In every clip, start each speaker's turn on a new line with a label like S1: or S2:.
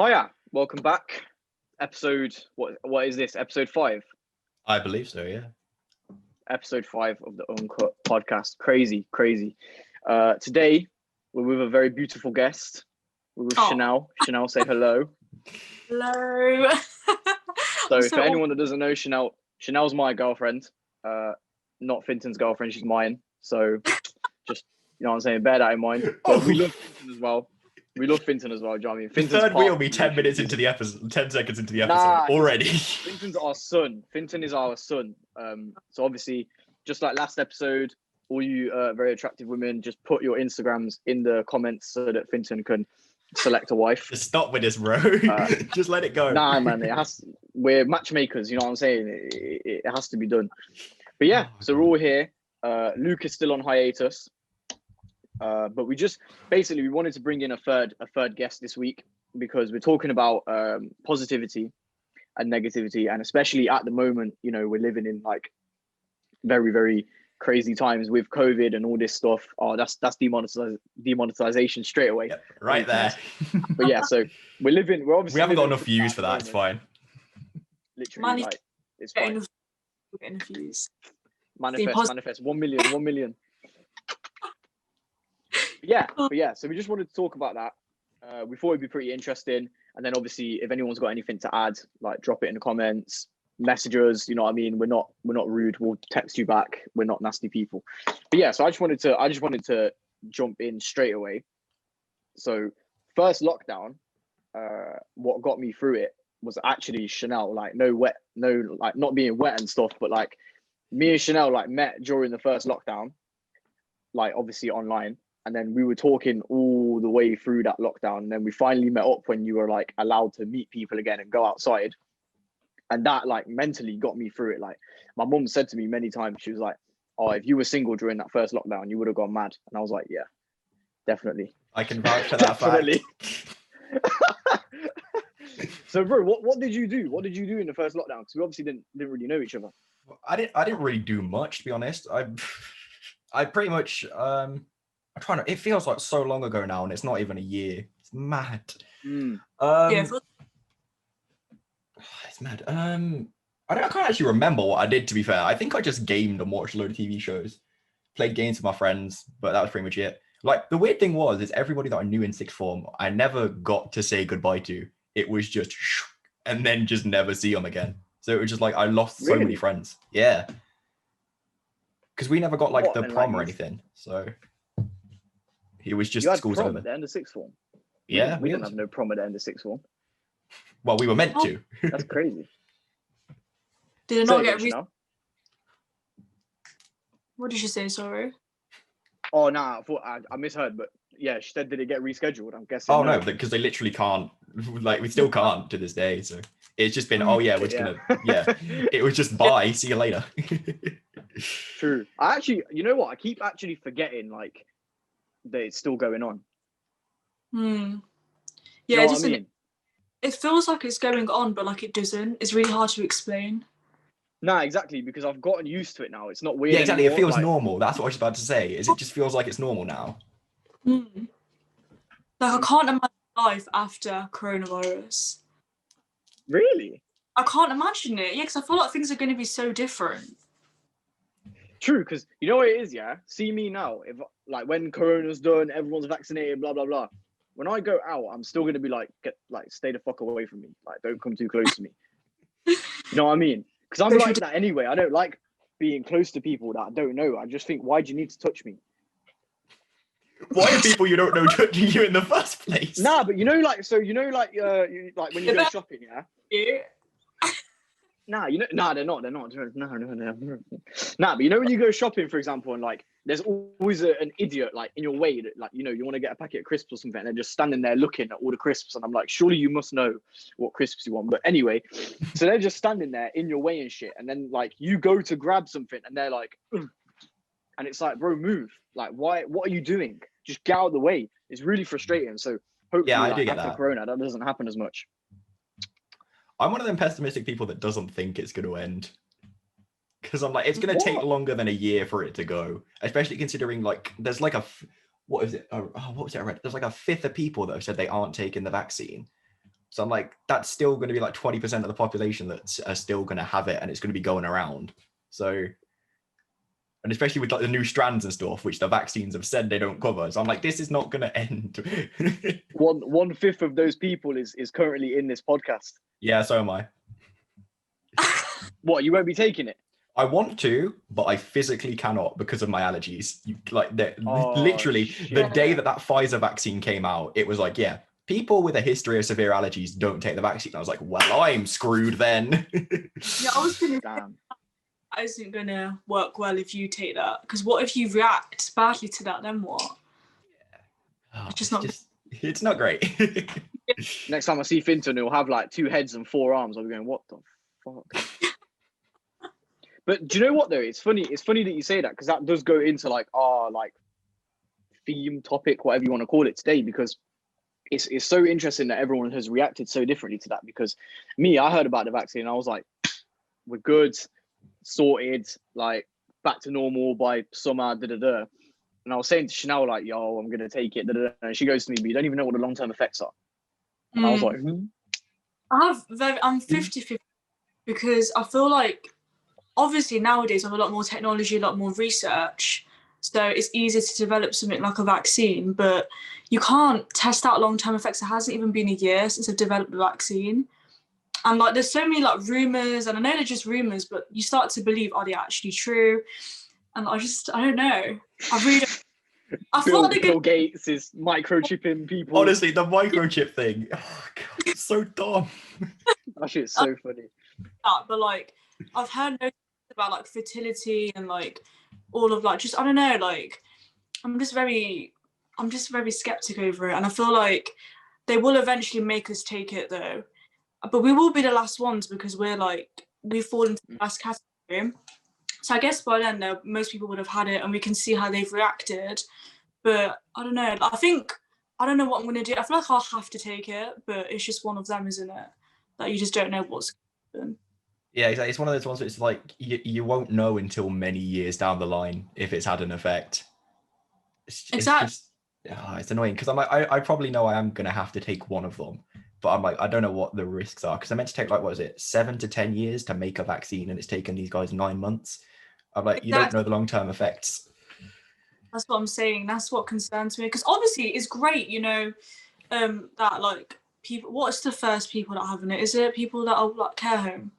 S1: Hiya, welcome back. Episode what is this? Episode 5.
S2: I believe so, yeah.
S1: Episode 5 of the Uncut Podcast. Crazy. Today we're with a very beautiful guest. We're with Chanel. Chanel, say hello.
S3: Hello.
S1: So for anyone that doesn't know, Chanel's my girlfriend. Not Finton's girlfriend, she's mine. So just what I'm saying, bear that in mind. But we love Finton as well. Do you know what I mean?
S2: The third wheel be 10 minutes into the episode, 10 seconds into the episode already.
S1: Finton's our son. Finton is our son. So obviously, just like last episode, all you very attractive women, just put your Instagrams in the comments so that Finton can select a wife.
S2: Just stop with this, bro. Just let it go.
S1: Nah, man, we're matchmakers, you know what I'm saying? It has to be done. But yeah, so we're all here. Luke is still on hiatus. But we wanted to bring in a third guest this week because we're talking about positivity and negativity, and especially at the moment, we're living in like very, very crazy times with COVID and all this stuff. Oh, that's demonetization straight away.
S2: Yep, right there.
S1: But yeah, so we haven't
S2: got enough views for that. It's fine.
S1: Literally, it's fine.
S3: Getting enough views.
S1: Manifest 1 million. But yeah, so we just wanted to talk about that. We thought it'd be pretty interesting. And then obviously, if anyone's got anything to add, like drop it in the comments, message us, you know what I mean? We're not rude. We'll text you back. We're not nasty people. But yeah, so I just wanted to jump in straight away. So first lockdown, what got me through it was actually Chanel, like not being wet and stuff, but like me and Chanel like met during the first lockdown, like obviously online. And then we were talking all the way through that lockdown. And then we finally met up when you were like allowed to meet people again and go outside. And that like mentally got me through it. Like my mum said to me many times, she was like, oh, if you were single during that first lockdown, you would have gone mad. And I was like, yeah, definitely.
S2: I can vouch for that
S1: definitely. So bro, what did you do? What did you do in the first lockdown? Because we obviously didn't really know each other.
S2: I didn't really do much, to be honest. I pretty much it feels like so long ago now, and it's not even a year. It's mad. It's mad. I can't actually remember what I did, to be fair. I think I just gamed and watched a load of TV shows, played games with my friends, but that was pretty much it. Like the weird thing is everybody that I knew in sixth form, I never got to say goodbye to. It was just and then just never see them again. So it was just like I lost so many friends. Yeah, because we never got like the prom or anything. So it was just school's over.
S1: At the end of sixth form.
S2: Yeah,
S1: we didn't have no prom at the end of sixth form.
S2: Well, we were meant to.
S1: That's crazy.
S3: Did it not get What did she say? Sorry.
S1: Oh no, I thought I misheard, but yeah, she said did it get rescheduled? I'm guessing.
S2: Oh no, because they literally can't. Like we still can't to this day. So it's just been we're just gonna It was just bye, see you later.
S1: True. I actually, you know what? I keep actually forgetting like that it's still going on.
S3: Yeah, it feels like it's going on, but like it doesn't. It's really hard to explain.
S1: Nah, exactly, because I've gotten used to it now. It's not weird.
S2: Yeah, exactly.
S1: Anymore.
S2: It feels normal. That's what I was about to say. It just feels like it's normal now.
S3: Like I can't imagine life after coronavirus.
S1: Really?
S3: I can't imagine it. Yeah, because I feel like things are going to be so different.
S1: True, because you know what it is, yeah? See me now. If like when Corona's done, everyone's vaccinated, blah, blah, blah. When I go out, I'm still going to be like, stay the fuck away from me. Like, don't come too close to me. You know what I mean? Because I'm like that anyway. I don't like being close to people that I don't know. I just think, why do you need to touch me?
S2: Why are people you don't know touching you in the first place?
S1: Nah, but like when you go shopping, yeah?
S3: Yeah.
S1: Nah, they're not. No. Nah, but when you go shopping, for example, and like there's always an idiot like in your way that like you want to get a packet of crisps or something, and they're just standing there looking at all the crisps, and I'm like, surely you must know what crisps you want. But anyway, so they're just standing there in your way and shit, and then like you go to grab something, and they're like, ugh. And it's like, bro, move. Like, why? What are you doing? Just get out of the way. It's really frustrating. So hopefully,
S2: I do get
S1: after
S2: that.
S1: Corona, that doesn't happen as much.
S2: I'm one of them pessimistic people that doesn't think it's going to end. Because I'm like, it's going to take longer than a year for it to go. Especially considering like, there's like what was it? What was it I read? There's like a fifth of people that have said they aren't taking the vaccine. So I'm like, that's still going to be like 20% of the population that are still going to have it, and it's going to be going around. So, and especially with like the new strands and stuff, which the vaccines have said they don't cover. So I'm like, this is not going to end.
S1: 1/5 of those people is currently in this podcast.
S2: Yeah, so am I.
S1: What, you won't be taking it?
S2: I want to, but I physically cannot because of my allergies.
S1: Oh,
S2: Literally,
S1: shit.
S2: the day that Pfizer vaccine came out, it was like, yeah, people with a history of severe allergies don't take the vaccine. I was like, well, I'm screwed then.
S3: Yeah, I was gonna say that isn't gonna work well if you take that, because what if you react badly to that? Then what?
S2: Oh,
S3: It's
S2: it's not great.
S1: Next time I see Finton, he'll have like 2 heads and 4 arms. I'll be going, what the fuck? But do you know what though? It's funny that you say that, because that does go into like our like theme topic, whatever you want to call it today, because it's so interesting that everyone has reacted so differently to that. Because I heard about the vaccine and I was like, we're good, sorted, like back to normal by summer, And I was saying to Chanel, like, yo, I'm gonna take it, and she goes to me, but you don't even know what the long-term effects are. And I was like,
S3: I'm 50-50 because I feel like obviously nowadays we have a lot more technology, a lot more research, so it's easier to develop something like a vaccine, but you can't test out long-term effects. It hasn't even been a year since I've developed the vaccine. And like there's so many like rumors, and I know they're just rumors, but you start to believe, are they actually true? And I don't know. I
S1: Bill,
S3: thought they
S1: Bill Gates is microchipping people.
S2: Honestly, the microchip thing, oh God, it's so dumb.
S1: That shit's so funny.
S3: But like I've heard no about like fertility and like all of like just I don't know, like I'm just very skeptic over it, and I feel like they will eventually make us take it though, but we will be the last ones because we fall into the last category. So I guess by then most people would have had it, and we can see how they've reacted. But I don't know. I don't know what I'm going to do. I feel like I'll have to take it, but it's just one of them, isn't it? That you just don't know what's going to happen.
S2: Yeah, exactly. It's one of those ones where it's like you won't know until many years down the line if it's had an effect.
S3: Exactly.
S2: It's annoying because I'm like, I probably know I am going to have to take one of them, but I'm like, I don't know what the risks are because I meant to take like, what is it, 7 to 10 years to make a vaccine, and it's taken these guys 9 months. I'm like, you don't know the long-term effects.
S3: That's what I'm saying. That's what concerns me. Because obviously it's great, that like people, what's the first people that have it? Is it people that are like care home?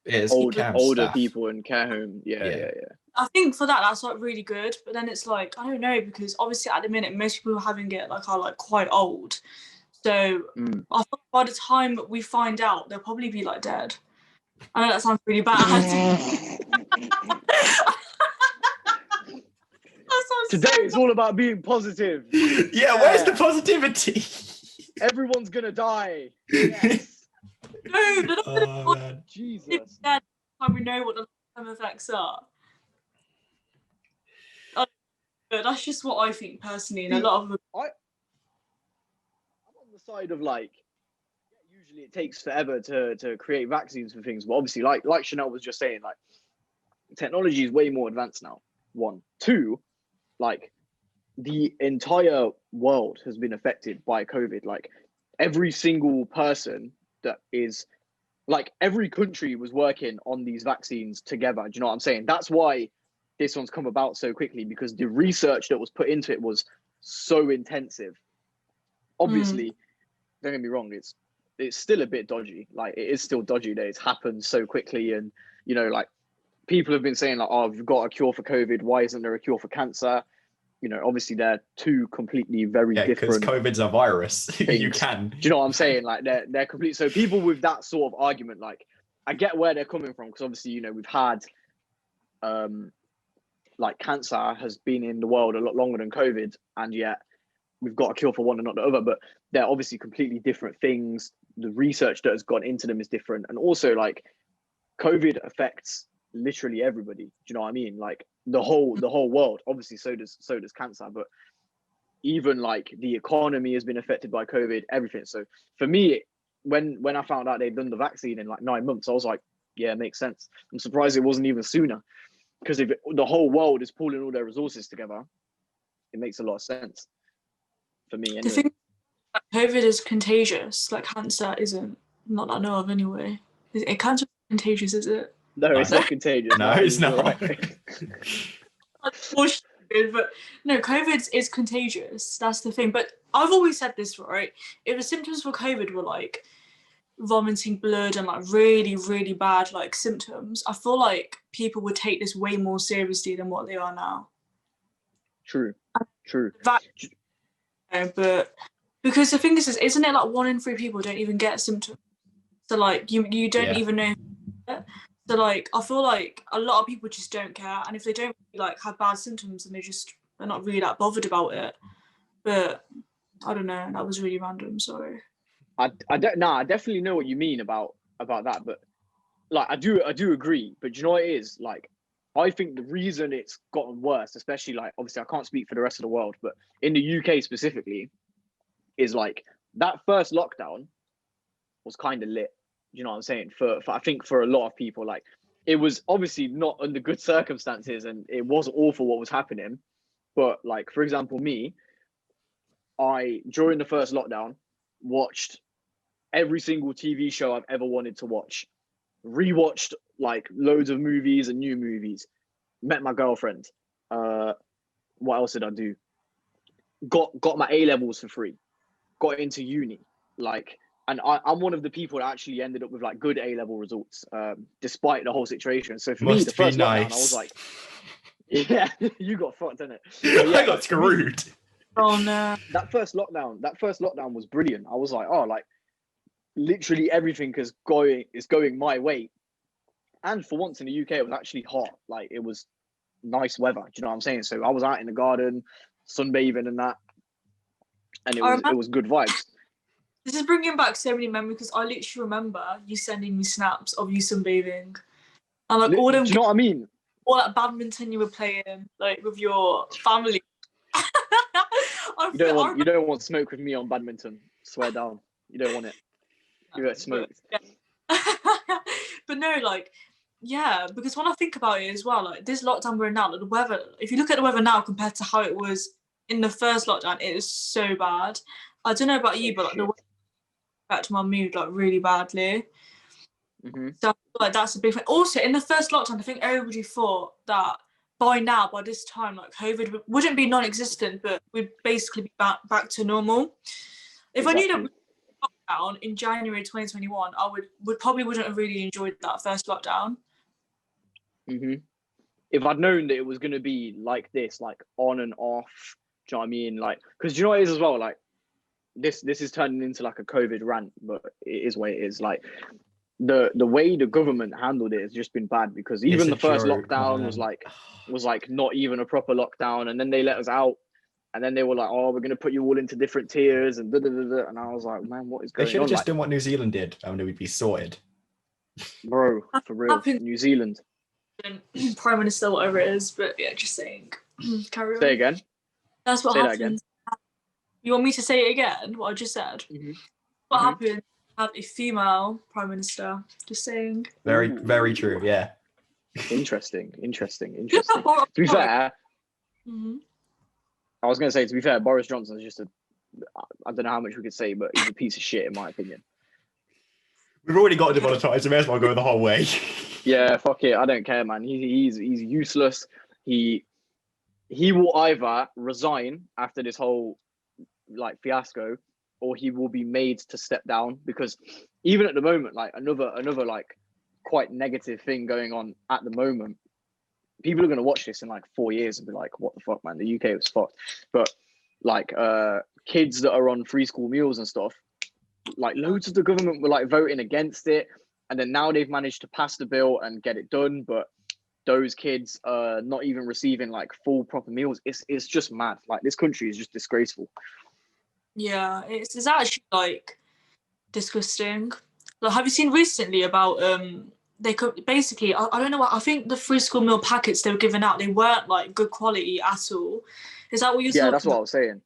S2: It's
S1: older people in care home. Yeah.
S3: I think for that's like really good. But then it's like, I don't know, because obviously at the minute, most people having it are like quite old. So I thought by the time we find out, they'll probably be like dead. I know that sounds really bad.
S1: Today it's all about being positive.
S2: Yeah, where's the positivity?
S1: Everyone's gonna die. Yes.
S3: No,
S2: oh, man.
S1: Jesus.
S3: We know what the long-term effects are. But that's just what I think personally, and a lot of them.
S1: I'm on the side of like, usually it takes forever to create vaccines for things, but obviously, like Chanel was just saying, like technology is way more advanced now. 1, 2, like the entire world has been affected by COVID. Like every single person that is, like every country was working on these vaccines together. Do you know what I'm saying? That's why this one's come about so quickly, because the research that was put into it was so intensive. Obviously, don't get me wrong, it's still a bit dodgy. Like it is still dodgy that it's happened so quickly, and like people have been saying like, oh, we've got a cure for COVID, why isn't there a cure for cancer? Obviously they're two completely very different.
S2: Because COVID's a virus. You can.
S1: Do you know what I'm saying? Like they're complete. So people with that sort of argument, like I get where they're coming from, because obviously we've had like cancer has been in the world a lot longer than COVID, and yet we've got a cure for one and not the other. But they're obviously completely different things. The research that has gone into them is different, and also like COVID affects literally everybody. Do you know what I mean? Like the whole world. Obviously, so does cancer, but even like the economy has been affected by COVID. Everything. So for me, when I found out they'd done the vaccine in like 9 months, I was like, yeah, it makes sense. I'm surprised it wasn't even sooner, because if the whole world is pooling all their resources together, it makes a lot of sense for me. Anyway.
S3: COVID is contagious. Like cancer isn't. Not that I know of anyway. Cancer is contagious, is it?
S1: No, it's not contagious.
S2: No, it's
S1: you're
S2: not.
S1: right.
S3: But no, COVID is contagious. That's the thing. But I've always said this, right? If the symptoms for COVID were like vomiting blood and like really, really bad like symptoms, I feel like people would take this way more seriously than what they are now.
S1: True.
S3: But because the thing is, isn't it like 1 in 3 people don't even get symptoms? So like you don't even know. So like I feel like a lot of people just don't care, and if they don't like have bad symptoms, then they're not really that bothered about it. But I don't know. That was really random. Sorry.
S1: I definitely know what you mean about that, but like I do agree. But you know what it is? Like I think the reason it's gotten worse, especially like obviously I can't speak for the rest of the world, but in the UK specifically, is like that first lockdown was kind of lit. You know what I'm saying? For I think for a lot of people, like it was obviously not under good circumstances and it was awful what was happening. But like, for example, me, during the first lockdown, watched every single TV show I've ever wanted to watch, rewatched like loads of movies and new movies, met my girlfriend. What else did I do? Got my A levels for free, got into uni, like. And I'm one of the people that actually ended up with like good A-level results, despite the whole situation. So for me, the first lockdown, I was like, yeah, you got fucked, didn't it? Yeah,
S2: I got screwed.
S3: Oh no.
S1: That first lockdown was brilliant. I was like, oh, like literally everything is going my way. And for once in the UK, it was actually hot. Like it was nice weather. Do you know what I'm saying? So I was out in the garden, sunbathing and that. And it was good vibes.
S3: This is bringing back so many memories because I literally remember you sending me snaps of you sunbathing, and like all them.
S1: Do you know what I mean?
S3: All that badminton you were playing, like with your family.
S1: You don't want smoke with me on badminton. Swear down. You don't want it. You get smoked.
S3: But no, like, yeah, because when I think about it as well, like this lockdown we're in now, like the weather. If you look at the weather now compared to how it was in the first lockdown, it is so bad. I don't know about you, but like the weather affected my mood like really badly.
S1: Mm-hmm.
S3: So I feel like that's a big thing. Also, in the first lockdown, I think everybody thought that by this time, like COVID wouldn't be non-existent, but we'd basically be back to normal. If I knew that we were lockdown in January 2021, I wouldn't have really enjoyed that first lockdown.
S1: Mm-hmm. If I'd known that it was going to be like this, like on and off, do you know what I mean? Like, because you know what it is as well, like this is turning into like a COVID rant, but it is what it is. Like the way the government handled it has just been bad, because even the first lockdown was like not even a proper lockdown, and then they let us out, and then they were like, oh, we're going to put you all into different tiers and and I was like, man, what is going on?
S2: They should have just done what New Zealand did, and we'd be sorted.
S1: Bro, for real. New Zealand.
S3: Prime Minister, whatever it is, but yeah, just saying. Carry on.
S1: Say again.
S3: That's what happens. You want me to say it again, what I just said?
S1: Mm-hmm.
S3: What happens? Have a female prime minister. Just saying.
S2: Very, very true. Yeah.
S1: Interesting. To be fair, I was going to say, to be fair, Boris Johnson is just I don't know how much we could say, but he's a piece of shit in my opinion.
S2: We've already got demonetized, so may as well go the whole way.
S1: Yeah, fuck it. I don't care, man. He's useless. He will either resign after this whole like fiasco, or he will be made to step down, because even at the moment, like another like quite negative thing going on at the moment, people are going to watch this in like 4 years and be like, what the fuck, man, the UK was fucked. But like kids that are on free school meals and stuff, like loads of the government were like voting against it, and then now they've managed to pass the bill and get it done, but those kids are not even receiving like full proper meals. It's just mad. Like this country is just disgraceful.
S3: Yeah, it's actually like disgusting. Like, have you seen recently about they could basically I don't know what, I think the free school meal packets they were giving out, they weren't like good quality at all. Is that what you're saying?
S1: Yeah, that's what I was saying.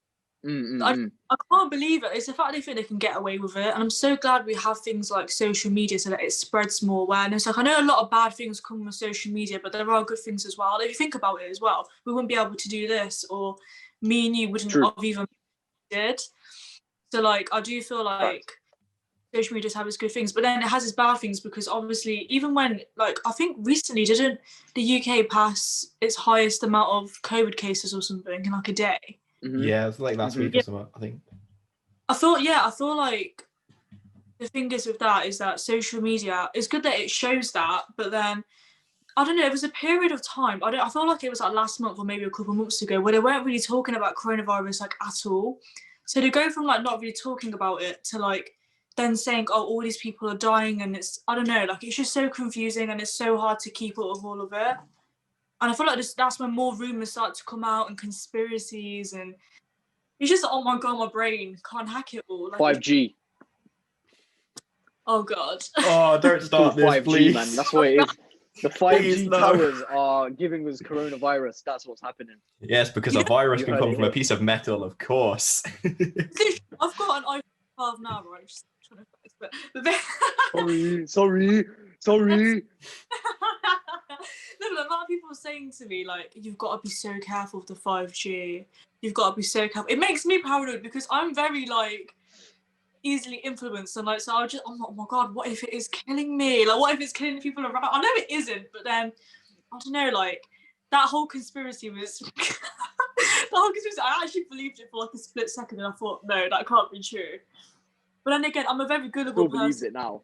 S3: I can't believe it. It's the fact they think they can get away with it, and I'm so glad we have things like social media so that it spreads more awareness. Like I know a lot of bad things come with social media, but there are good things as well. If you think about it as well, we wouldn't be able to do this, or me and you wouldn't have even did. So like I do feel like social media does have its good things, but then it has its bad things, because obviously even when, like, I think recently didn't the UK pass its highest amount of COVID cases or something in like a day?
S2: Yeah, it's like last week or something, I think.
S3: I feel like the thing is with that is that social media, it's good that it shows that, but then I don't know, it was a period of time, I feel like it was like last month or maybe a couple of months ago, where they weren't really talking about coronavirus like at all. So to go from like not really talking about it to like then saying, oh, all these people are dying, and it's, I don't know, like it's just so confusing and it's so hard to keep up with all of it. And I feel like that's when more rumours start to come out and conspiracies, and it's just, oh my god, my brain can't hack it all. Like,
S1: 5G.
S3: Oh god.
S2: Oh, don't start this,
S1: 5G,
S2: please.
S1: man. That's what it is. The 5G
S2: Please, no.
S1: towers are giving us coronavirus. That's what's happening.
S2: Yes, because a virus
S1: You
S2: can
S1: heard
S2: come
S1: it
S2: from a
S1: here.
S2: piece of metal, of course.
S3: I've got an iPhone 12 now, right? I'm just trying to fix, but
S1: Sorry.
S3: No, but a lot of people are saying to me, like, you've got to be so careful with the 5G. You've got to be so careful. It makes me paranoid because I'm very, like, easily influenced. And, like, so I'm like, oh my God, what if it is killing me? Like, what if it's killing people around? I know it isn't, but then, I don't know, like, that whole conspiracy was... I actually believed it for, like, a split second, and I thought, no, that can't be true. But then again, I'm a very gullible
S1: Still believes
S3: person.
S1: it now.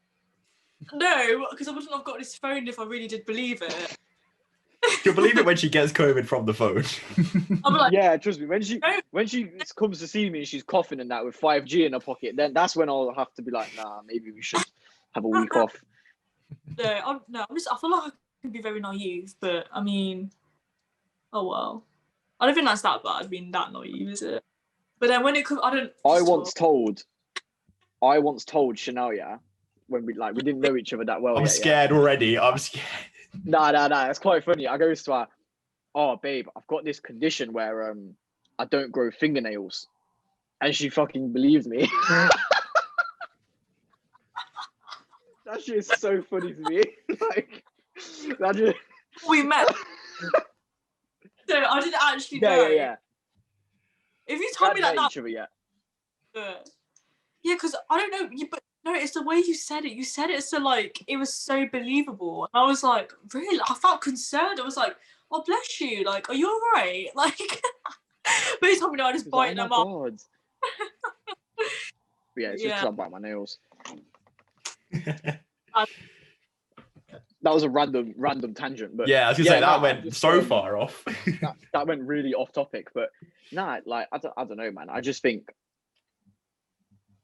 S3: No, because I wouldn't have got this phone if I really did believe it.
S2: You'll believe it when she gets COVID from the phone.
S3: I'm like,
S1: Yeah, trust me. When she
S3: no.
S1: comes to see me and she's coughing and that with 5G in her pocket, then that's when I'll have to be like, nah, maybe we should have a week off.
S3: I feel like I can be very naive, but I mean, oh well. I don't think that's that bad, being that naive, is it? But then when it comes, I once
S1: told Chanel, yeah, when we didn't know each other that well.
S2: I'm
S1: yet,
S2: scared already. I'm scared.
S1: Nah. It's quite funny. I goes to her, oh babe, I've got this condition where I don't grow fingernails, and she fucking believed me. That shit is so funny to me. Like that just...
S3: we met. So I didn't actually know.
S1: Yeah.
S3: If you told me that now,
S1: each other yet.
S3: Yeah, because I don't know, but no, it's the way you said it. You said it so like it was so believable. I was like, really? I felt concerned. I was like, oh bless you. Like, are you alright? Like, but he told me no, I just biting them up.
S1: Yeah, it's just because I bite my nails. That was a random tangent, but
S2: yeah, I was gonna say that went so far off.
S1: that went really off topic, but nah, like I don't know, man. I just think,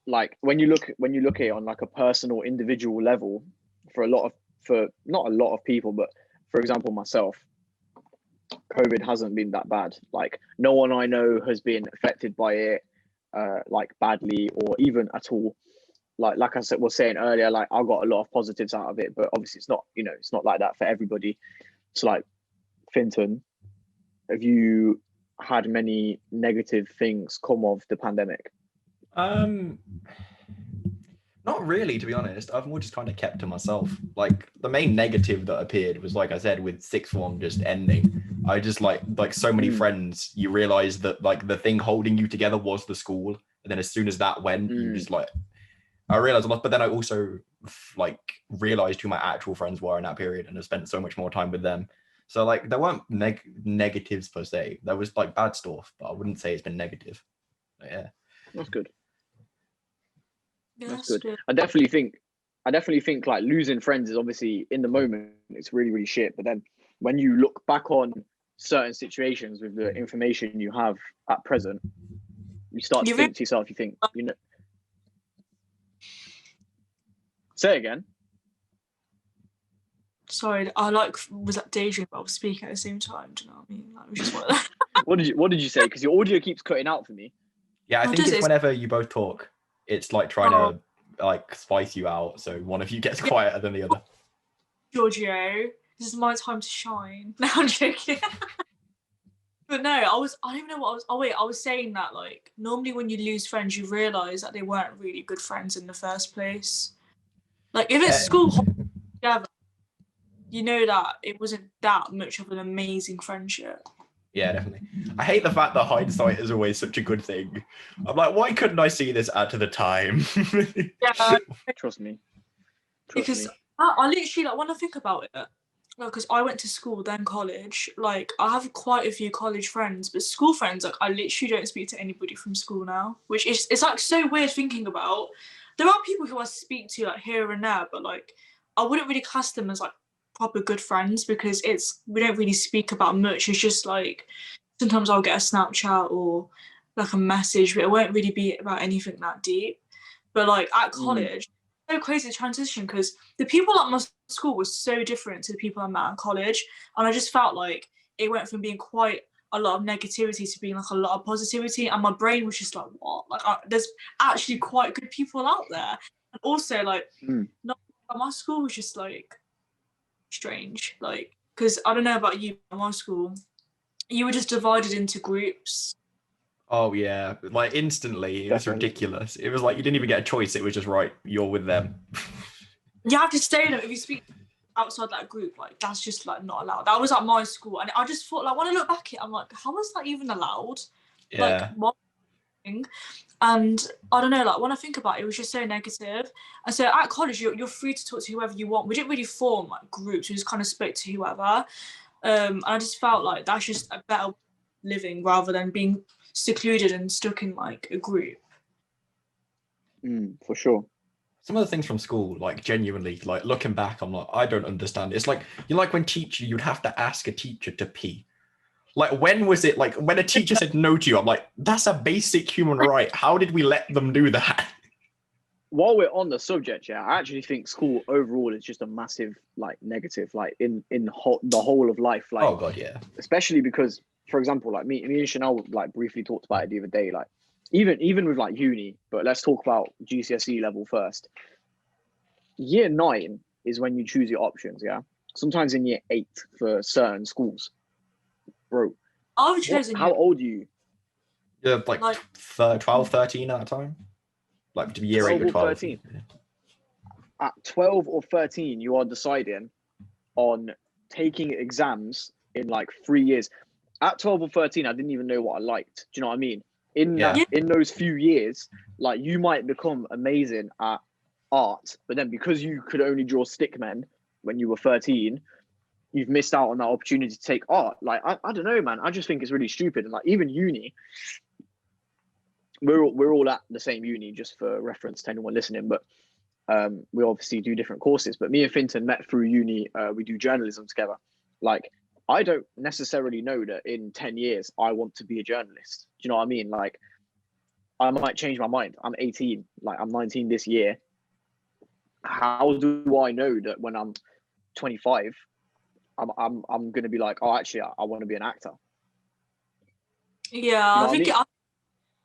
S1: like when you look at it on like a personal, individual level, for not a lot of people, but for example myself, COVID hasn't been that bad. Like no one I know has been affected by it, like badly or even at all. Like I was saying earlier, like I got a lot of positives out of it, but obviously it's not, it's not like that for everybody. So like, Finton, have you had many negative things come of the pandemic?
S2: Not really, to be honest. I've more just kind of kept to myself. Like the main negative that appeared was, like I said, with sixth form just ending. I just like so many friends, you realize that like the thing holding you together was the school. And then as soon as that went, you just like, I realized a lot, but then I also like realized who my actual friends were in that period and I spent so much more time with them. So like there weren't negatives per se. There was like bad stuff, but I wouldn't say it's been negative. But, yeah.
S1: That's good.
S3: Yeah,
S1: that's good. I definitely think like losing friends is obviously in the moment it's really, really shit. But then when you look back on certain situations with the information you have at present, you start to think to yourself, say it again.
S3: Sorry, I was that daydream, but I was speaking at the same time. Do you know what I mean? Like, it was just
S1: What did you say? Because your audio keeps cutting out for me.
S2: Yeah, I think it's whenever you both talk, it's like trying to like spice you out, so one of you gets quieter than the other.
S3: Giorgio, this is my time to shine. No, I'm joking. But no, I don't even know what I was. Oh wait, I was saying that like normally when you lose friends, you realise that they weren't really good friends in the first place. Like if it's school together, you know that it wasn't that much of an amazing friendship.
S2: Yeah, definitely. I hate the fact that hindsight is always such a good thing. I'm like, why couldn't I see this at the time?
S3: Yeah,
S1: Trust me.
S3: because I literally, like, when I think about it, because I went to school then college, like I have quite a few college friends, but school friends, like I literally don't speak to anybody from school now, which is, it's like so weird thinking about. There are people who I speak to like here and there, but like I wouldn't really class them as like proper good friends because we don't really speak about much. It's just like sometimes I'll get a Snapchat or like a message, but it won't really be about anything that deep. But like at college, so crazy transition because the people at my school were so different to the people I met at college, and I just felt like it went from being quite a lot of negativity to being like a lot of positivity, and my brain was just like, what? Like, there's actually quite good people out there, and also like, not my school was just like strange, like because I don't know about you, at my school, you were just divided into groups.
S2: Oh yeah, like instantly, it was ridiculous. It was like you didn't even get a choice. It was just right, you're with them.
S3: You have to stay in it. If you speak outside that group, like that's just like not allowed. That was at my school, and I just thought, like, when I look back at it, I'm like, how was that even allowed?
S2: Yeah.
S3: Like, what thing? And I don't know, like when I think about it, it was just so negative. And so at college, you're free to talk to whoever you want. We didn't really form like groups. We just kind of spoke to whoever. And I just felt like that's just a better living rather than being secluded and stuck in like a group.
S1: For sure.
S2: Some of the things from school, like genuinely, like looking back, I'm like, I don't understand. It's like, you know, like when you'd have to ask a teacher to pee. Like, when was it, like, when a teacher said no to you, I'm like, that's a basic human right. How did we let them do that?
S1: While we're on the subject, yeah, I actually think school overall is just a massive, like, negative, like, in the whole of life. Like,
S2: Oh, God, yeah.
S1: Especially because, for example, like, me and Chanel, like, briefly talked about it the other day, like, even with, like, uni, but let's talk about GCSE level first. Year 9 is when you choose your options, yeah? Sometimes in year 8 for certain schools. Bro, how old are you?
S2: Yeah, like 12, 13 at a time. Like to be year 8 or 12.
S1: 13. At 12 or 13, you are deciding on taking exams in like 3 years. At 12 or 13, I didn't even know what I liked. Do you know what I mean? In those few years, like you might become amazing at art, but then because you could only draw stickmen when you were 13, you've missed out on that opportunity to take art. Like, I don't know, man. I just think it's really stupid. And like, even uni, we're all at the same uni, just for reference to anyone listening, but we obviously do different courses. But me and Finton met through uni. We do journalism together. Like, I don't necessarily know that in 10 years I want to be a journalist. Do you know what I mean? Like, I might change my mind. I'm 18, like I'm 19 this year. How do I know that when I'm 25, I'm going to be like, oh, actually, I want to be an actor?
S3: Yeah,
S1: You know
S3: I think
S1: what I mean?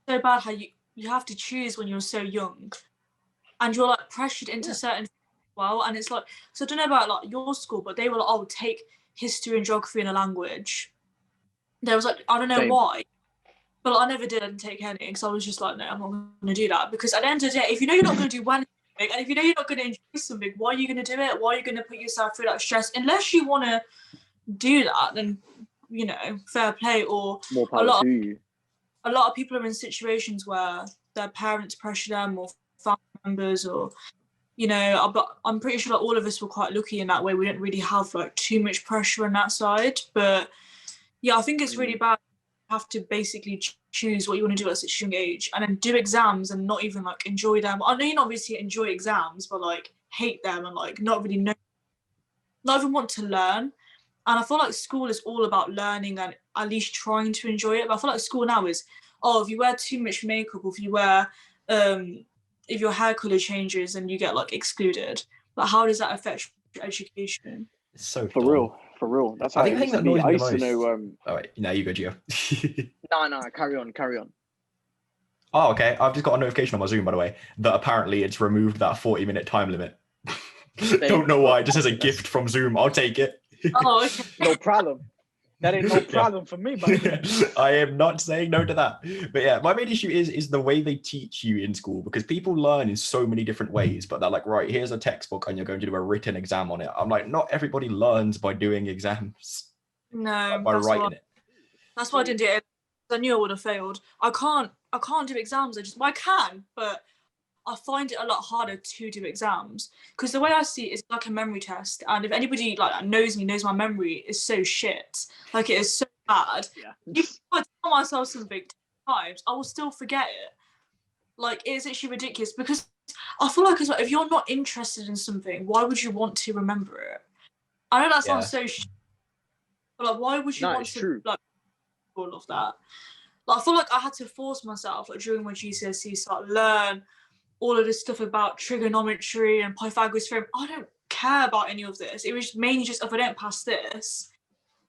S3: it's so bad how you have to choose when you're so young, and you're like pressured into certain things as well. And it's like, so I don't know about like your school, but they were like, oh, take history and geography and a language. There was like, I don't know why, but like, I never did take any because I was just like, no, I'm not going to do that. Because at the end of the day, if you know you're not going to do one thing, and if you know you're not going to enjoy something, why are you going to do it? Why are you going to put yourself through that stress? Unless you want to do that, then, you know, fair play. Or
S1: more power to you.
S3: A lot of people are in situations where their parents pressure them, or family members, or, you know, but I'm pretty sure like all of us were quite lucky in that way. We didn't really have like too much pressure on that side. But yeah, I think it's really bad. You have to basically choose what you want to do at such a young age, and then do exams and not even like enjoy them. I know you obviously enjoy exams, but like hate them and like not really know, not even want to learn. And I feel like school is all about learning and at least trying to enjoy it. But I feel like school now is, oh, if you wear too much makeup, or if you wear, if your hair color changes and you get like excluded, like how does that affect your education?
S2: It's so
S1: for real. That's how
S2: I think that
S1: I used to know.
S2: All right, now you go, Gio.
S1: No, carry on.
S2: Oh, okay. I've just got a notification on my Zoom, by the way, that apparently it's removed that 40-minute time limit. Don't know why. Just as a gift from Zoom. I'll take it.
S3: Oh, okay.
S1: No problem. That ain't no problem for me, buddy.
S2: I am not saying no to that. But yeah, my main issue is the way they teach you in school, because people learn in so many different ways, but they're like, right, here's a textbook and you're going to do a written exam on it. I'm like, not everybody learns by doing exams.
S3: No,
S2: by writing it.
S3: That's why I didn't do it. I knew I would have failed. I can't do exams. I can, but I find it a lot harder to do exams because the way I see it is like a memory test. And if anybody like knows me, knows my memory is so shit. Like it is so bad.
S1: Yeah.
S3: Even if I tell myself something 10 times, I will still forget it. Like it's actually ridiculous because I feel like as well, if you're not interested in something, why would you want to remember it? I know that sounds so shit, but like why would you want to
S1: true.
S3: like all of that? Like I feel like I had to force myself like during my GCSE to like learn all of this stuff about trigonometry and Pythagoras theorem. I don't care about any of this. It was mainly just if I don't pass this,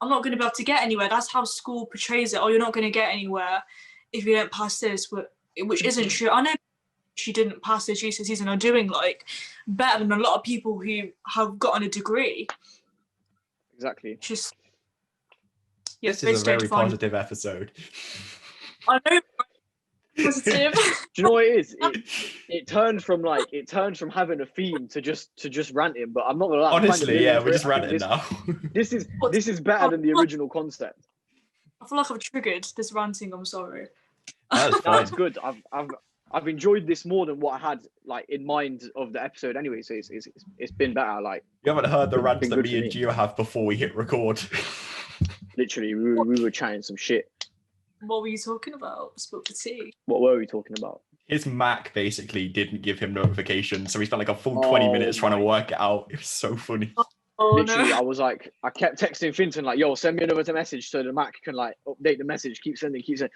S3: I'm not going to be able to get anywhere. That's how school portrays it. Oh, you're not going to get anywhere if you don't pass this, which isn't true. I know she didn't pass their GCSEs and are doing like better than a lot of people who have gotten a degree.
S1: Exactly.
S3: Just
S2: this is a very positive episode.
S3: I know. Positive.
S1: Do you know what it is? It turned from having a theme to just ranting. But I'm not gonna lie.
S2: Honestly, yeah, we're just ranting now.
S1: This is better than the original concept.
S3: I feel like I've triggered this ranting. I'm sorry.
S1: That's good. I've enjoyed this more than what I had like in mind of the episode anyway. So it's been better. Like
S2: you haven't heard the rants that me and Gio have before we hit record.
S1: Literally, we were chatting some shit.
S3: What were you talking about? Spill the tea.
S1: What were we talking about?
S2: His Mac basically didn't give him notifications, so he spent like a full 20 minutes trying to work it out. It was so funny.
S1: Literally,
S3: no.
S1: I kept texting Finton like, "Yo, send me another message so the Mac can like update the message. Keep sending. It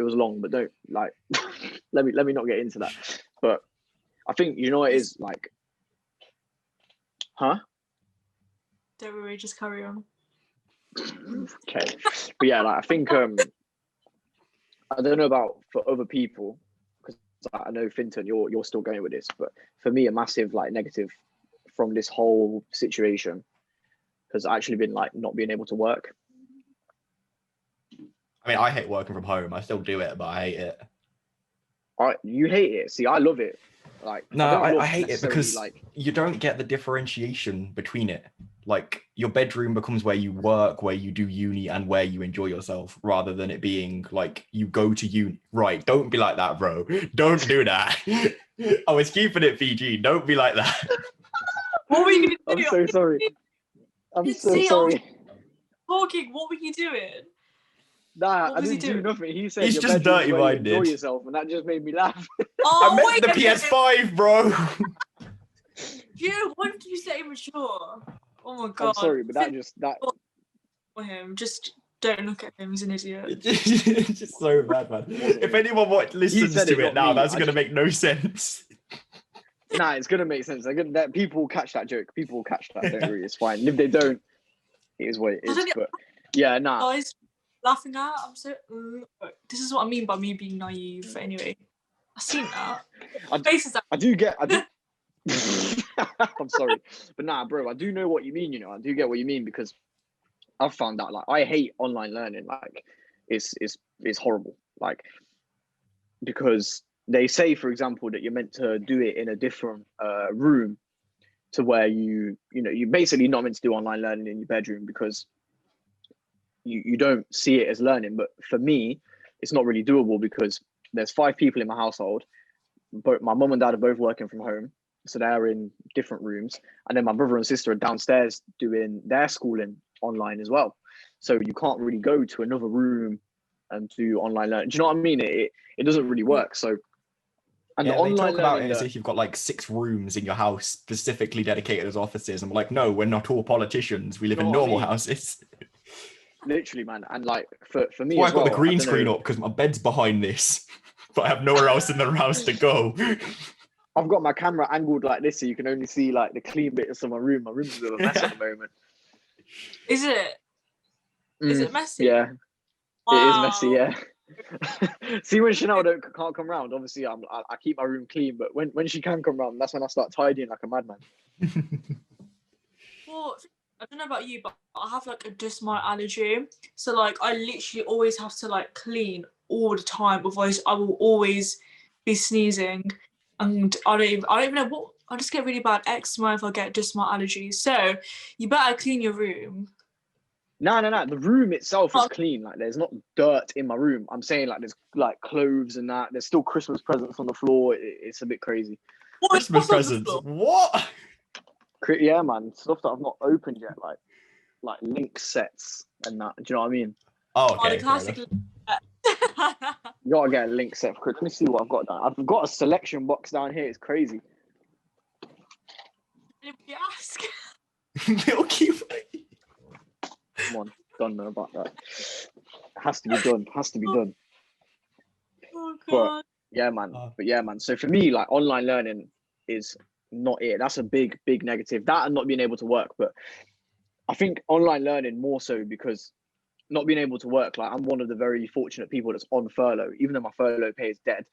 S1: was long, but don't like. let me not get into that. But I think you know what it is like. Huh?
S3: Don't worry, just carry on.
S1: Okay, but yeah, like I think I don't know about for other people because I know Finton, you're still going with this, but for me, a massive like negative from this whole situation has actually been like not being able to work.
S2: I mean, I hate working from home. I still do it, but I hate it.
S1: You hate it? See, I love it. Like
S2: no, I hate it because like you don't get the differentiation between it. Like your bedroom becomes where you work, where you do uni, and where you enjoy yourself, rather than it being like you go to uni. Right? Don't be like that, bro. Don't do that. I was keeping it PG. Don't be like that.
S3: What were you doing?
S1: I'm so sorry. I'm so sorry.
S3: Talking. What were you doing?
S1: Nah, I didn't do nothing. He said
S2: he's just dirty minded.
S1: Enjoy yourself, and that just made me laugh.
S3: Oh,
S2: I meant the PS5, bro.
S3: You, why did you say immature? Oh my god.
S1: I'm sorry, but that.
S3: For him, just don't look at him. He's an idiot.
S2: It's just so bad, man. If anyone listens to it now, that's gonna make no sense.
S1: Nah, it's gonna make sense. That people will catch that joke. People will catch that. Don't worry, it's fine. If they don't, it is what it is. But yeah, nah.
S3: Guys, laughing at. I'm so. This is what I mean by me being naive. Anyway, I've seen that.
S1: I do. I'm sorry, but nah, bro. I do know what you mean. You know, I do get what you mean because I've found out. Like, I hate online learning. Like, it's horrible. Like, because they say, for example, that you're meant to do it in a different room to where you're basically not meant to do online learning in your bedroom because you don't see it as learning. But for me, it's not really doable because there's 5 people in my household, but my mum and dad are both working from home, so they're in different rooms, and then my brother and sister are downstairs doing their schooling online as well. So you can't really go to another room and do online learning. Do you know what I mean? It doesn't really work. So. And
S2: yeah,
S1: the online
S2: they talk about it as if you've got like 6 rooms in your house specifically dedicated as offices. I'm like, no, we're not all politicians. We live in normal houses.
S1: Literally, man. And like for me,
S2: I've got the green screen up because my bed's behind this, but I have nowhere else in the house to go.
S1: I've got my camera angled like this, so you can only see like the clean bits of my room. My room's a bit of a mess at the moment.
S3: Is it? Is it messy?
S1: Yeah,
S3: wow.
S1: It is messy. Yeah. See, when Chanel can't come round, obviously I keep my room clean, but when she can come round, that's when I start tidying like a madman.
S3: Well, I don't know about you, but I have like a dust mite allergy, so like I literally always have to like clean all the time, otherwise I will always be sneezing, and I don't even know what. I just get really bad eczema if I get dust mite allergies. So you better clean your room.
S1: No. The room itself is clean. Like there's not dirt in my room. I'm saying like there's like clothes and that. There's still Christmas presents on the floor. It's a bit crazy.
S2: Christmas presents. What?
S1: Yeah, man. Stuff that I've not opened yet, like link sets and that. Do you know what I mean?
S2: Oh, okay.
S3: The classic.
S1: You gotta get a link set for Christmas. Let me see what I've got down. I've got a selection box down here. It's crazy.
S3: Anybody ask?
S2: Milky Way.
S1: Come on, don't know about that. Has to be done.
S3: Oh
S1: But
S3: god.
S1: yeah, man. So for me, like online learning is not it. That's a big negative. That and not being able to work. But I think online learning more so because not being able to work, like I'm one of the very fortunate people that's on furlough. Even though my furlough pay is dead,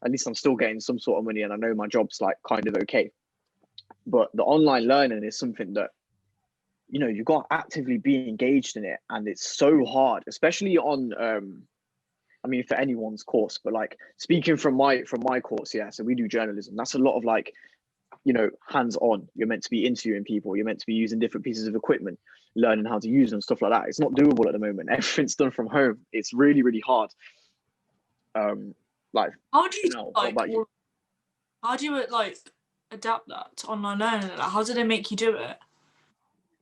S1: at least I'm still getting some sort of money and I know my job's like kind of okay. But the online learning is something that, you know, you've got to actively be engaged in it. And it's so hard, especially on, I mean, for anyone's course, but like speaking from my course, yeah. So we do journalism. That's a lot of like, you know, hands-on. You're meant to be interviewing people. You're meant to be using different pieces of equipment, learning how to use them, stuff like that. It's not doable at the moment. Everything's done from home. It's really, really hard. Like,
S3: How do you
S1: what about you?
S3: How do you like adapt that to online learning? Like, how do they make you do it?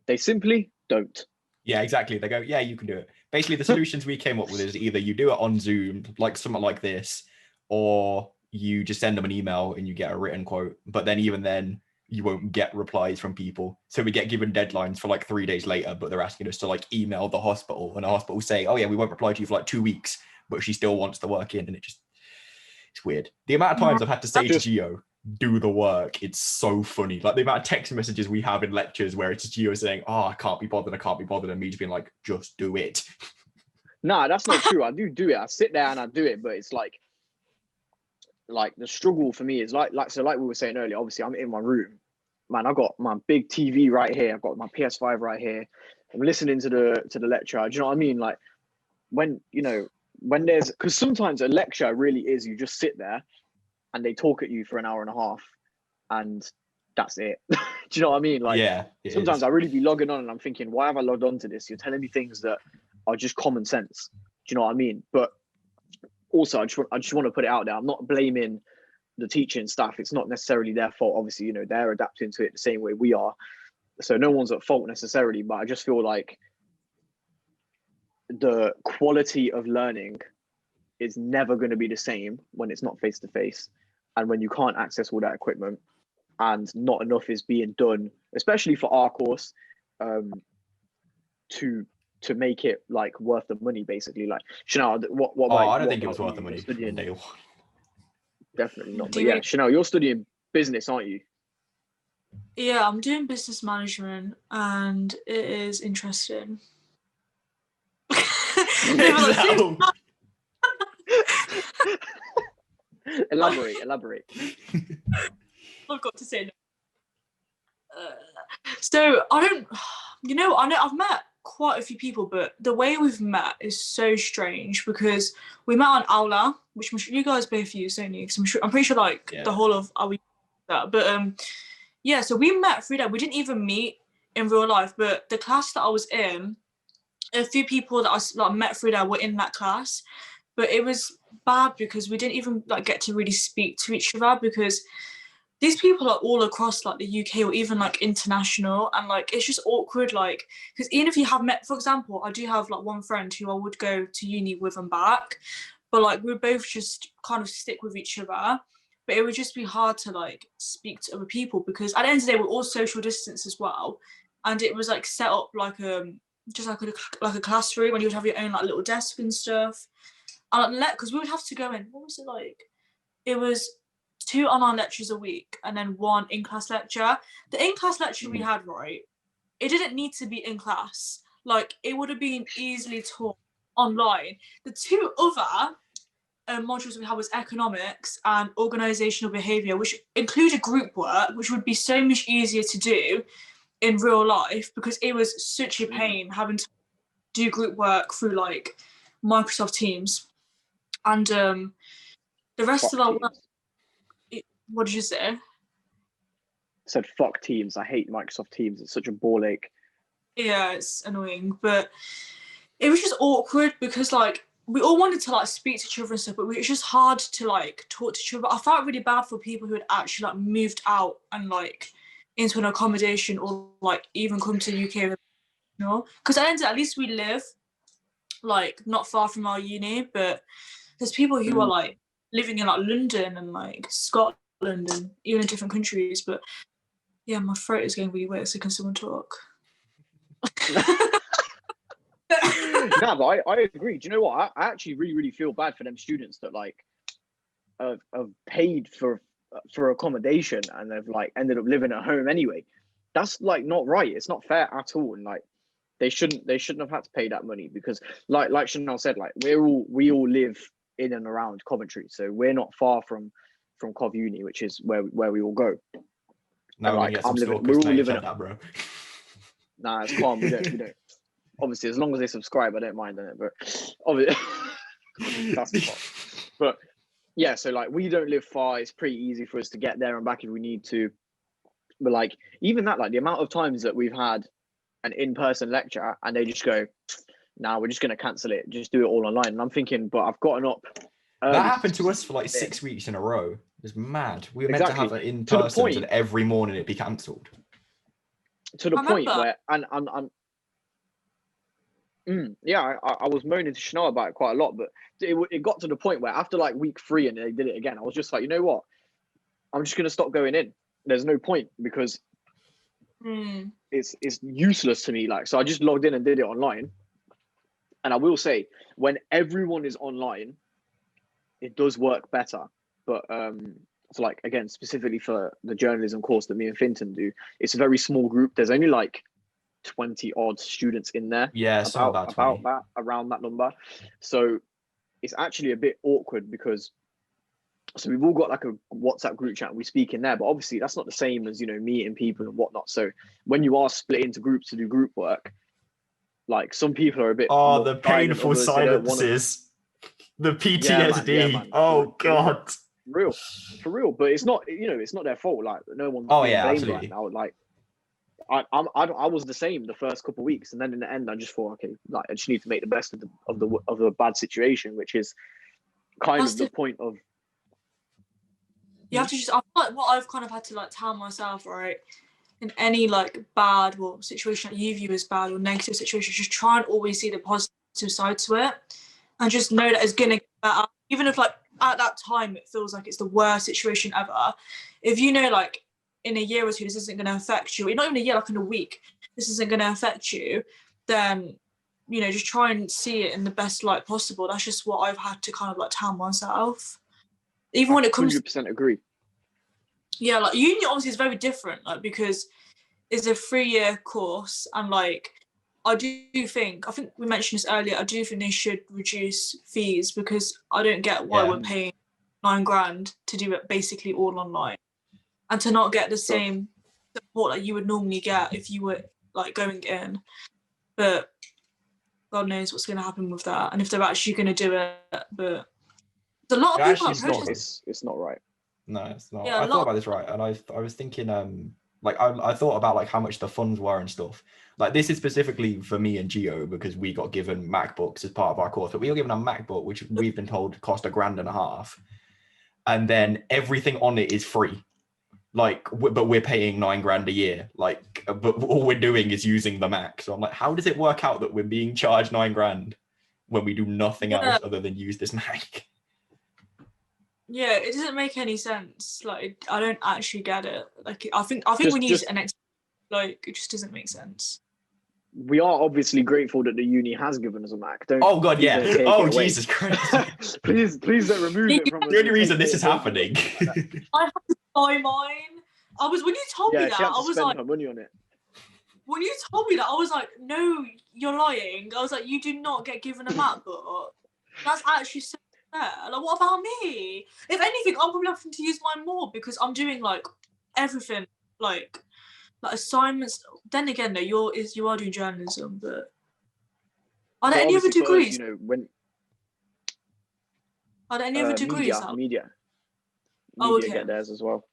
S1: They simply don't.
S2: Yeah, exactly. They go, yeah, you can do it. Basically, the solutions we came up with is either you do it on Zoom, like something like this, or you just send them an email and you get a written quote. But then even then, you won't get replies from people. So we get given deadlines for like 3 days later, but they're asking us to like email the hospital, and the hospital say, oh yeah, we won't reply to you for like 2 weeks, but she still wants the work in, and it's weird. The amount of times I've had to say to Gio, do the work, it's so funny. Like the amount of text messages we have in lectures where it's Gio saying, oh, I can't be bothered, and me just being like, just do it.
S1: Nah, that's not true. I do it. I sit there and I do it, but it's like the struggle for me is like we were saying earlier, obviously I'm in my room, man. I've got my big TV right here. I've got my PS5 right here. I'm listening to the lecture. Do you know what I mean? Like when there's, because sometimes a lecture really is, you just sit there and they talk at you for an hour and a half and that's it. Do you know what I mean? Like,
S2: yeah,
S1: sometimes I really be logging on and I'm thinking, why have I logged on to this? You're telling me things that are just common sense. Do you know what I mean? But also, I just want to put it out there. I'm not blaming the teaching staff. It's not necessarily their fault. Obviously, you know, they're adapting to it the same way we are. So no one's at fault necessarily, but I just feel like the quality of learning is never going to be the same when it's not face-to-face and when you can't access all that equipment and not enough is being done, especially for our course, to make it like worth the money, basically. Like, Chanel, what about
S2: I don't think it was worth the money.
S1: Definitely not. But yeah, Chanel, you're studying business, aren't you?
S3: Yeah, I'm doing business management and it is interesting.
S1: Elaborate.
S3: I've got to say no. So I know I've met quite a few people, but the way we've met is so strange because we met on Aula, which I'm sure you guys both use, don't you? Because I'm pretty sure like the whole of our that. But yeah, so we met through that. We didn't even meet in real life, but the class that I was in, a few people that I met through there were in that class, but it was bad because we didn't even like get to really speak to each other because these people are all across like the UK or even like international, and like it's just awkward, like because even if you have met, for example, I do have like one friend who I would go to uni with and back, but like we both just kind of stick with each other, but it would just be hard to like speak to other people because at the end of the day we're all social distance as well, and it was like set up like just like a classroom and you would have your own like little desk and stuff, and because we would have to go in, what was it like, it was 2 online lectures a week and then 1 in-class lecture. The in-class lecture we had, right, it didn't need to be in class. Like, it would have been easily taught online. The 2 other modules we had was economics and organisational behaviour, which included group work, which would be so much easier to do in real life because it was such a pain having to do group work through, like, Microsoft Teams. And the rest of our work... What did you say? I
S1: said fuck Teams. I hate Microsoft Teams. It's such a ball ache.
S3: Yeah, it's annoying, but it was just awkward because like we all wanted to like speak to each other and stuff, but it's just hard to like talk to each other. I felt really bad for people who had actually like moved out and like into an accommodation or like even come to the UK, you know, because at least we live like not far from our uni, but there's people who are like living in like London and like Scotland and even in different countries. But yeah, my throat is getting really weird, so can someone talk?
S1: No, but I agree. Do you know what? I actually really feel bad for them students that like have paid for accommodation and they've like ended up living at home anyway. That's like not right. It's not fair at all. And like they shouldn't have had to pay that money because like Chanel said, like we all live in and around Coventry, so we're not far from Cov Uni, which is where we all go.
S2: Now
S1: like we're all living that, bro. Nah, it's calm. We don't. Obviously, as long as they subscribe, I don't mind it. But obviously, that's the part. But yeah, so like we don't live far. It's pretty easy for us to get there and back if we need to. But like even that, like the amount of times that we've had an in-person lecture and they just go, "Nah, we're just gonna cancel it. Just do it all online." And I'm thinking, but I've gotten up.
S2: That happened to us for like 6 weeks in a row. It's mad. We were meant to have it in person, and every morning it'd be cancelled.
S1: To the point where, and yeah, I was moaning to Chanel about it quite a lot, but it got to the point where after like week 3 and they did it again, I was just like, you know what? I'm just gonna stop going in. There's no point because it's useless to me. Like, so I just logged in and did it online. And I will say, when everyone is online, it does work better. But so like again, specifically for the journalism course that me and Finton do, it's a very small group. There's only like 20 odd students in there.
S2: Yeah,
S1: around that number. So it's actually a bit awkward because so we've all got like a WhatsApp group chat and we speak in there, but obviously that's not the same as, you know, meeting people and whatnot. So when you are split into groups to do group work, like some people are a bit
S2: the painful silences, the PTSD. Yeah, God,
S1: for real. But it's not, you know, it's not their fault. Like no one's
S2: absolutely
S1: right now. Like I was the same the first couple of weeks, and then in the end, I just thought, okay, like I just need to make the best of the bad situation, which is kind of the point of.
S3: You have to just. I feel like what I've kind of had to like tell myself, right, in any like bad or situation that you view as bad or negative situation, just try and always see the positive side to it, and just know that it's gonna get better, even if like at that time it feels like it's the worst situation ever. If you know, like, in a year or two, this isn't going to affect you, not even a year, like in a week, this isn't going to affect you, then, you know, just try and see it in the best light possible. That's just what I've had to kind of like tell myself. Even when it comes
S1: 100% agree.
S3: Yeah, like uni obviously is very different, like because it's a 3-year course and like I think we mentioned this earlier, I do think they should reduce fees because I don't get why we're paying $9,000 to do it basically all online. And to not get the same support that you would normally get if you were like going in. But God knows what's going to happen with that and if they're actually going to do it. But there's a lot of people
S1: it's not right.
S2: No, it's not. Yeah, I thought about this, right, and I was thinking like I thought about like how much the funds were and stuff. Like this is specifically for me and Gio because we got given MacBooks as part of our course, but we were given a MacBook which we've been told cost $1,500, and then everything on it is free. Like, but we're paying $9,000 a year. Like, but all we're doing is using the Mac. So I'm like, how does it work out that we're being charged $9,000 when we do nothing else other than use this Mac?
S3: Yeah, it doesn't make any sense. Like, I don't actually get it. Like, I think we need an explanation. Like, it just doesn't make sense.
S1: We are obviously grateful that the uni has given us a Mac.
S2: Oh God, yeah. Oh Jesus Christ!
S1: please don't remove it from us.
S2: The only reason this is happening.
S3: I have to buy mine. When you told me that, I was like,
S1: her money on it.
S3: When you told me that, I was like, no, you're lying. I was like, you do not get given a MacBook. That's actually so fair. Like, what about me? If anything, I'm probably having to use mine more because I'm doing like everything, like assignments. Then again, though, you are doing journalism, but are there any other degrees? Are there any other degrees?
S1: Media
S3: Okay.
S1: get theirs as well.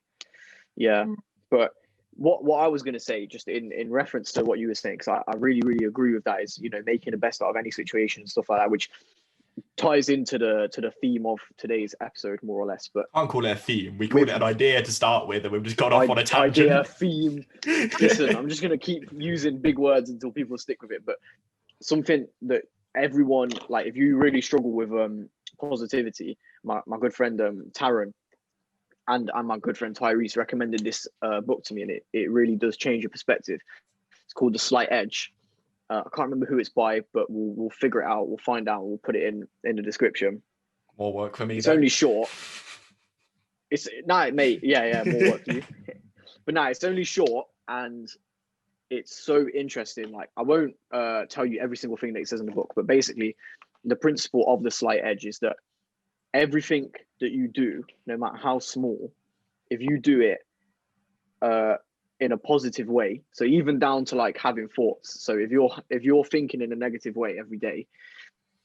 S1: Yeah, but what I was going to say, just in reference to what you were saying, because I really, really agree with that, is, you know, making the best out of any situation and stuff like that, which ties into the theme of today's episode, more or less. But
S2: I can't call it a theme. We called it an idea to start with, and we've just gone off on a tangent.
S1: Idea, theme. Listen, I'm just going to keep using big words until people stick with it. But something that everyone, like, if you really struggle with positivity, my good friend Taryn and my good friend Tyrese recommended this book to me, and it really does change your perspective. It's called The Slight Edge. I can't remember who it's by, but we'll figure it out. We'll find out. We'll put it in the description.
S2: More work for me.
S1: It's only short. Mate. Yeah, more work for you. But it's only short, and it's so interesting. Like, I won't tell you every single thing that it says in the book, but basically, the principle of the slight edge is that everything that you do, no matter how small, if you do it in a positive way, so even down to like having thoughts. So if you're thinking in a negative way every day,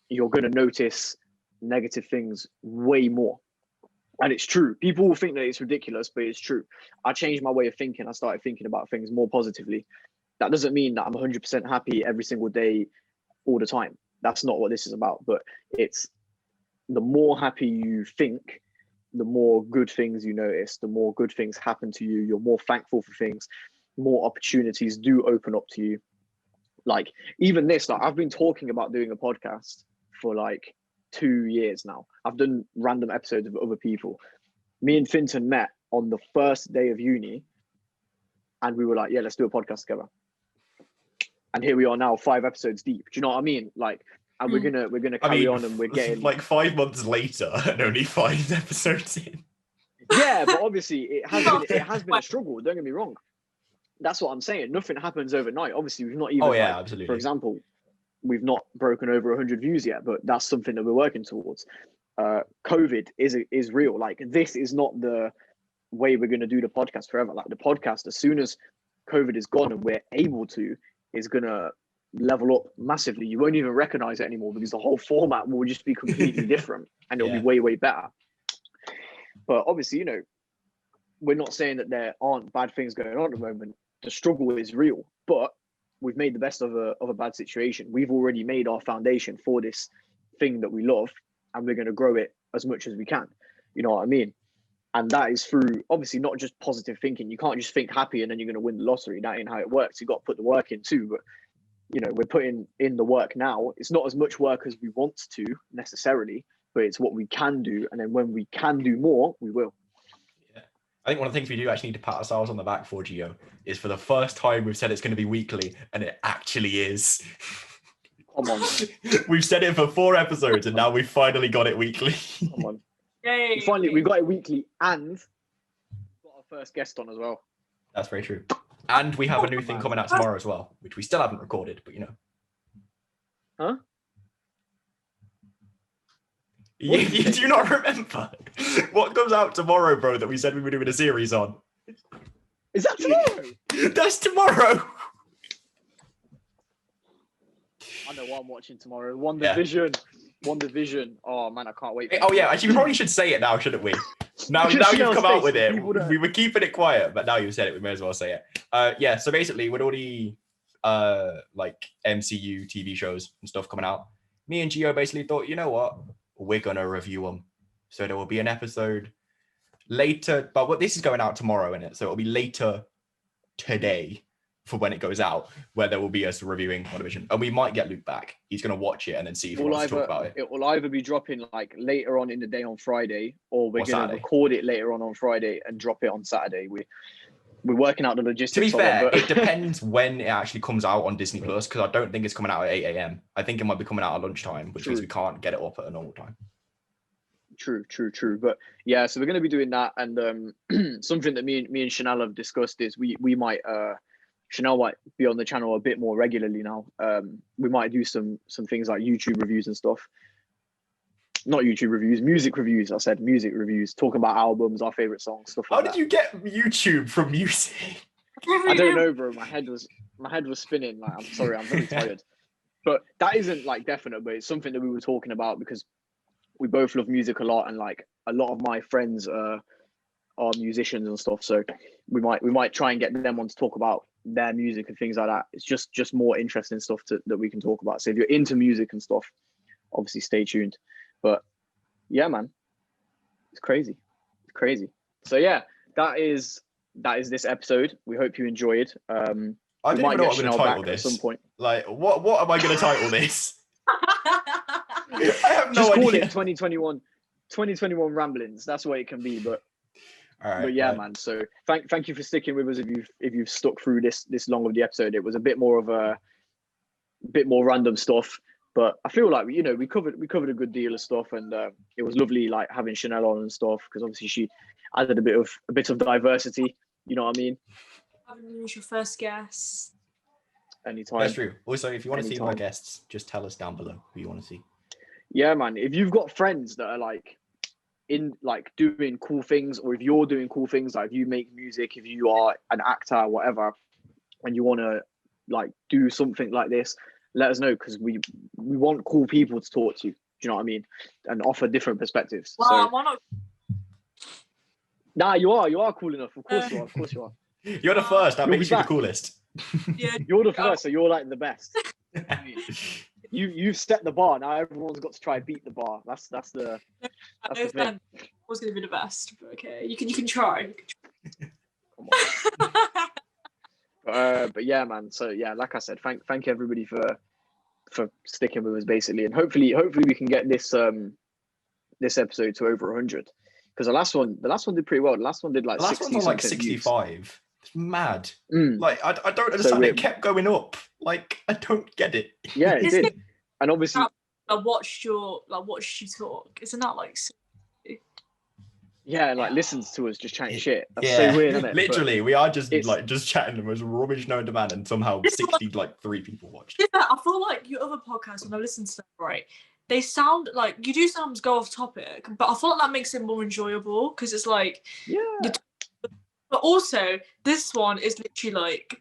S1: you're going to notice negative things way more. And it's true. People will think that it's ridiculous, but it's true. I changed my way of thinking. I started thinking about things more positively. That doesn't mean that I'm 100% happy every single day, all the time. That's not what this is about. But it's the more happy you think, the more good things you notice, the more good things happen to you. You're more thankful for things. More opportunities do open up to you. Like, even this, like, I've been talking about doing a podcast for like 2 years now. I've done random episodes of other people. Me and Finton met on the first day of uni, and we were like, yeah, let's do a podcast together. And here we are now, 5 episodes deep. Do you know what I mean? Like, and we're gonna carry on, and we're getting
S2: like 5 months later and only 5 episodes in.
S1: Yeah, but obviously it has been a struggle. Don't get me wrong. That's what I'm saying. Nothing happens overnight. Obviously, we've not even.
S2: Absolutely.
S1: For example, we've not broken over 100 views yet, but that's something that we're working towards. COVID is real. Like, this is not the way we're going to do the podcast forever. Like, the podcast, as soon as COVID is gone and we're able to, is going to level up massively. You won't even recognize it anymore, because the whole format will just be completely different, and it'll be way, way better. But obviously, you know, we're not saying that there aren't bad things going on at the moment. The struggle is real, but we've made the best of a bad situation. We've already made our foundation for this thing that we love, and we're going to grow it as much as we can. You know what I mean? And that is through, obviously, not just positive thinking. You can't just think happy and then you're going to win the lottery. That ain't how it works. You've got to put the work in too. But, you know, we're putting in the work now. It's not as much work as we want to necessarily, but it's what we can do. And then when we can do more, we will.
S2: Yeah. I think one of the things we do actually need to pat ourselves on the back for, Gio, is for the first time we've said it's going to be weekly, and it actually is.
S1: Come on.
S2: We've said it for 4 episodes, and now we've finally got it weekly.
S1: Come on.
S3: Yay.
S1: Finally, we got it weekly, and got our first guest on as well.
S2: That's very true. And we have a new thing coming out tomorrow as well, which we still haven't recorded, but you know.
S1: Huh?
S2: You do you not remember what comes out tomorrow, bro, that we said we were doing a series on?
S1: Is that tomorrow?
S2: That's tomorrow.
S1: I know what I'm watching tomorrow. One Division. Oh man, I can't wait.
S2: Oh yeah, actually we probably should say it now, shouldn't we? Now you've come out with it. We were keeping it quiet, but now you've said it, we may as well say it. Yeah, so basically with all the like MCU TV shows and stuff coming out, me and Gio basically thought, you know what? We're gonna review them. So there will be an episode later, but what this is going out tomorrow, innit? So it'll be later today for when it goes out, where there will be us reviewing WandaVision, and we might get Luke back. He's going to watch it and then see if he wants to talk about it.
S1: It will either be dropping like later on in the day on Friday, or we're going to record it later on Friday and drop it on Saturday. We're working out the logistics.
S2: To be fair, it depends when it actually comes out on Disney Plus, because I don't think it's coming out at 8 a.m. I think it might be coming out at lunchtime, which means we can't get it up at a normal time.
S1: True. But yeah, so we're going to be doing that, and something that me and Chanel have discussed is we might. Chanel might be on the channel a bit more regularly now. We might do some things like YouTube reviews and stuff. Not YouTube reviews, music reviews. I said music reviews, talking about albums, our favorite songs, stuff like that.
S2: How did you get YouTube from music?
S1: I don't know, bro. My head was spinning. Like, I'm sorry, I'm very tired. But that isn't like definite, but it's something that we were talking about because we both love music a lot, and like a lot of my friends are musicians and stuff. So we might try and get them on to talk about their music and things like that. It's just more interesting stuff that we can talk about. So if you're into music and stuff, obviously stay tuned. But yeah, man, it's crazy. So yeah, that is this episode. We hope you enjoyed.
S2: I don't even know what I'm going to title this.
S1: At some point.
S2: Like, what am I going to title this? I have no
S1: Just call
S2: idea.
S1: it 2021 ramblings. That's what it can be. But
S2: all right,
S1: but yeah, man. So thank you for sticking with us. If you've stuck through this long of the episode, it was a bit more random stuff. But I feel like we covered a good deal of stuff, and it was lovely like having Chanel on and stuff, because obviously she added a bit of diversity. You know what I mean?
S3: Having you as your first guest.
S1: Anytime.
S2: That's true. Also, if you want to see more guests, just tell us down below who you want to see.
S1: Yeah, man. If you've got friends that are like doing cool things, or if you're doing cool things, like if you make music, if you are an actor, whatever, and you want to like do something like this, let us know, because we want cool people to talk to. Do you know what I mean? And offer different perspectives.
S3: Well, why not?
S1: Nah, you are cool enough. Of course you are.
S2: You're the first. That
S1: You'll
S2: makes
S1: be
S2: you the
S1: back.
S2: coolest.
S3: Yeah,
S1: You're the first, so you're like the best. You've set the bar. Now everyone's got to try and beat the bar. That's the thing.
S3: Was going to be the best, but okay, you can try.
S1: Come on. But yeah, man. So yeah, like I said, thank everybody for sticking with us, basically, and hopefully we can get this episode to over 100, because the last one did pretty well. The last one did like
S2: the last
S1: 60
S2: one's on like
S1: something
S2: 65.
S1: views.
S2: It's mad.
S1: Mm.
S2: Like I don't understand. It kept going up. Like I don't get it.
S1: Yeah, it did. And obviously,
S3: I watched you talk. Isn't that like?
S1: yeah, like listens to us just chatting shit. That's
S2: Yeah,
S1: so weird, isn't it?
S2: literally, we are just chatting the most rubbish known to man, and somehow 3 people watched.
S3: Yeah, I feel like your other podcasts, when I listen to them, right, they sound like you do sometimes go off topic, but I feel like that makes it more enjoyable, because it's like,
S1: yeah.
S3: But also, this one is literally like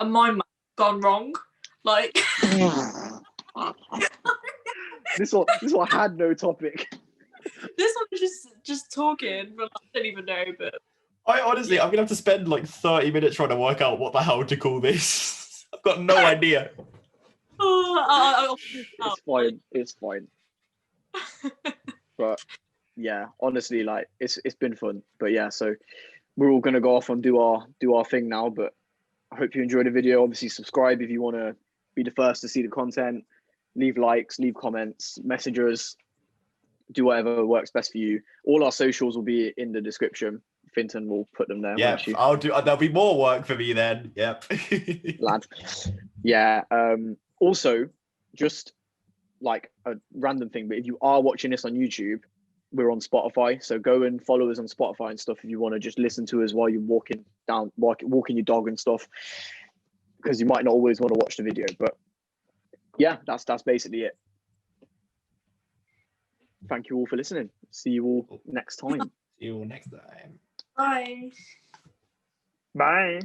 S3: a mind map gone wrong. Like
S1: this one had no topic.
S3: This one is just talking, but I don't even know. But
S2: I'm gonna have to spend like 30 minutes trying to work out what the hell to call this. I've got no idea.
S1: It's fine. But yeah, honestly, like it's been fun. But yeah, so we're all gonna go off and do our thing now. But I hope you enjoyed the video. Obviously, subscribe if you want to be the first to see the content. Leave likes, leave comments, message us. Do whatever works best for you. All our socials will be in the description. Finton will put them there.
S2: Yeah, I'll do. There'll be more work for me then. Yep.
S1: Lad. Yeah. Also, just like a random thing, but if you are watching this on YouTube, we're on Spotify. So go and follow us on Spotify and stuff if you want to just listen to us while you're walking your dog and stuff, because you might not always want to watch the video. But yeah, that's basically it. Thank you all for listening. See you all next time.
S2: See you all next time.
S3: bye.
S1: Bye.